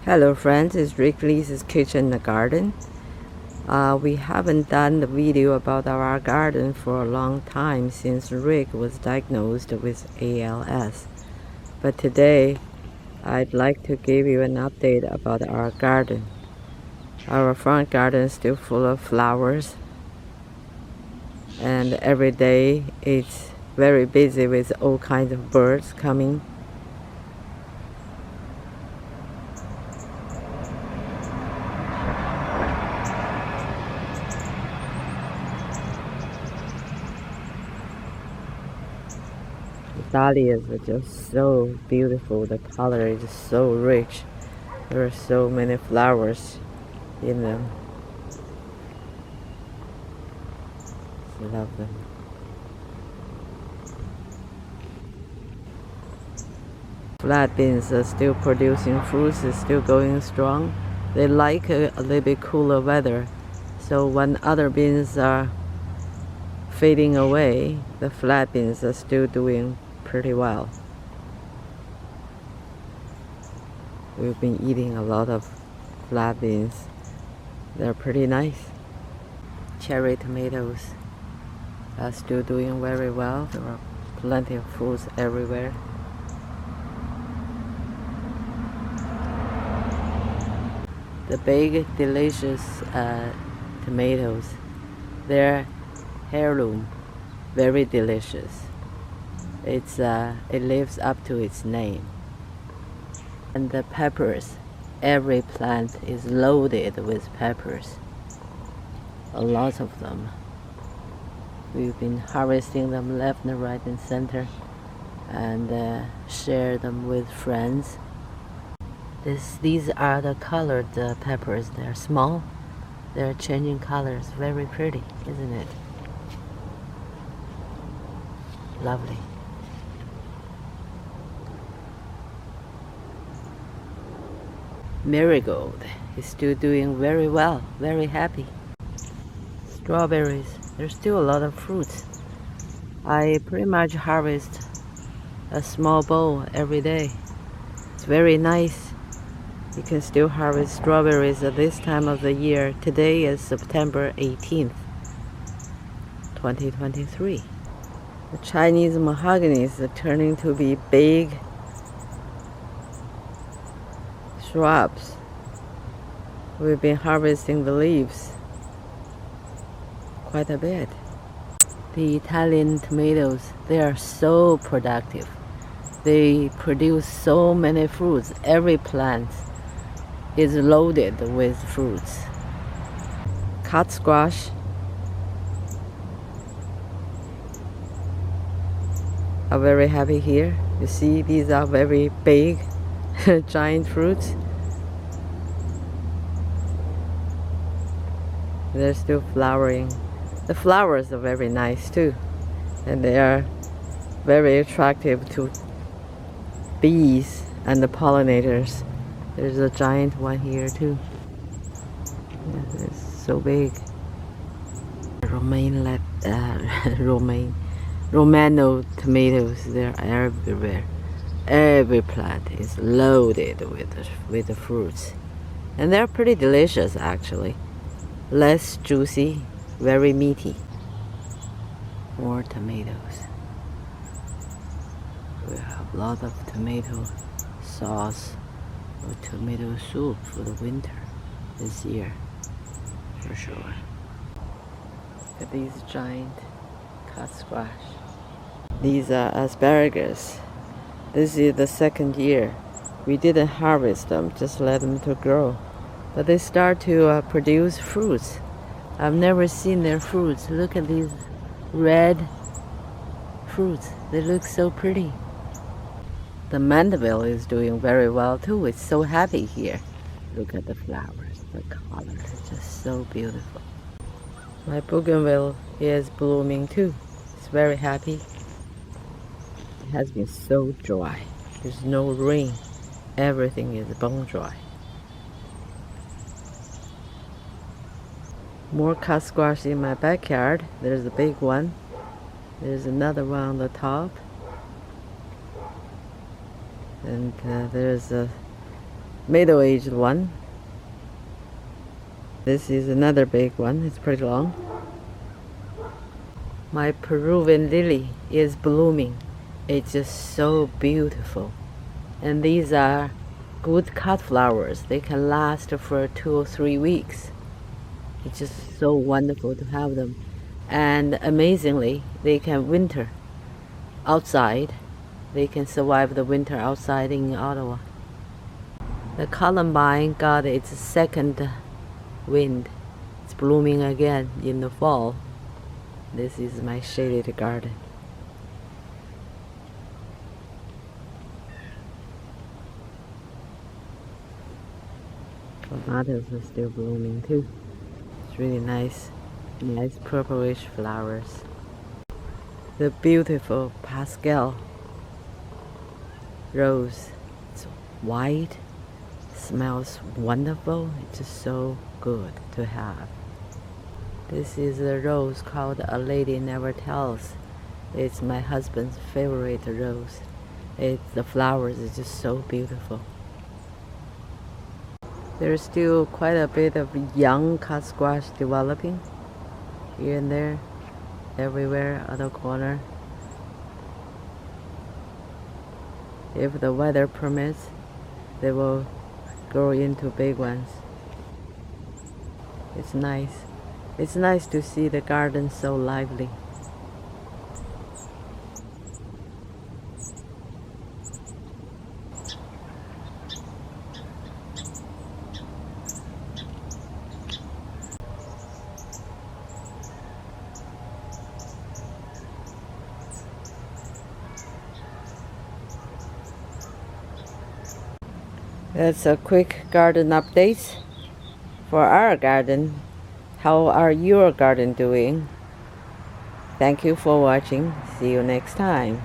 Hello friends, it's Rick Lee's Kitchen and Garden. We haven't done the video about our garden for a long time since Rick was diagnosed with ALS. But today, I'd like to give you an update about our garden. Our front garden is still full of flowers, and every day it's very busy with all kinds of birds coming. The dahlias are just so beautiful. The color is so rich. There are so many flowers in them. I love them. Flat beans are still producing fruits, is still going strong. They like a little bit cooler weather. So when other beans are fading away, the flat beans are still doing pretty well. We've been eating a lot of flat beans. They're pretty nice. Cherry tomatoes are still doing very well. There are plenty of fruits everywhere. The big, delicious tomatoes, they're heirloom, very delicious. It lives up to its name. And the peppers, every plant is loaded with peppers. A lot of them. We've been harvesting them left and right and center, and share them with friends. These are the colored peppers. They're small. They're changing colors. Very pretty, isn't it? Lovely. Marigold is still doing very well. Very happy. Strawberries. There's still a lot of fruits. I pretty much harvest a small bowl every day. It's very nice. You can still harvest strawberries at this time of the year. Today is September 18th, 2023. The Chinese mahoganies are turning to be big shrubs. We've been harvesting the leaves quite a bit. The Italian tomatoes, they are so productive. They produce so many fruits. Every plant is loaded with fruits. Cut squash are very happy here. You see, these are very big, giant fruits. They're still flowering. The flowers are very nice too, and they are very attractive to bees and the pollinators. There's a giant one here too. Yeah, it's so big. Romano tomatoes, they're everywhere. Every plant is loaded with the fruits. And they're pretty delicious actually. Less juicy, very meaty. More tomatoes. We have a lot of tomato sauce or tomato soup for the winter this year, for sure. Look at these giant cut squash. These are asparagus. This is the second year. We didn't harvest them, just let them to grow. But they start to produce fruits. I've never seen their fruits. Look at these red fruits. They look so pretty. The mandeville is doing very well too. It's so happy here. Look at the flowers. The color is just so beautiful. My bougainville is blooming too. It's very happy. It has been so dry. There's no rain. Everything is bone dry. More cut squash in my backyard. There's a big one. There's another one on the top. And there's middle-aged one. This is another big one. It's pretty long. My Peruvian lily is blooming. It's just so beautiful. And these are good cut flowers. They can last for 2 or 3 weeks. It's just so wonderful to have them. And amazingly, they can winter outside. They can survive the winter outside in Ottawa. The columbine got its second wind. It's blooming again in the fall. This is my shaded garden. Tomatoes are still blooming too. It's really nice purplish flowers. The beautiful pastel rose. It's white, smells wonderful. It's just so good to have. This is a rose called A Lady Never Tells. It's my husband's favorite rose. The flowers is just so beautiful. There's still quite a bit of young cut squash developing here and there, everywhere, other corner. If the weather permits, they will grow into big ones. It's nice. It's nice to see the garden so lively. That's a quick garden update for our garden. How are your garden doing? Thank you for watching. See you next time.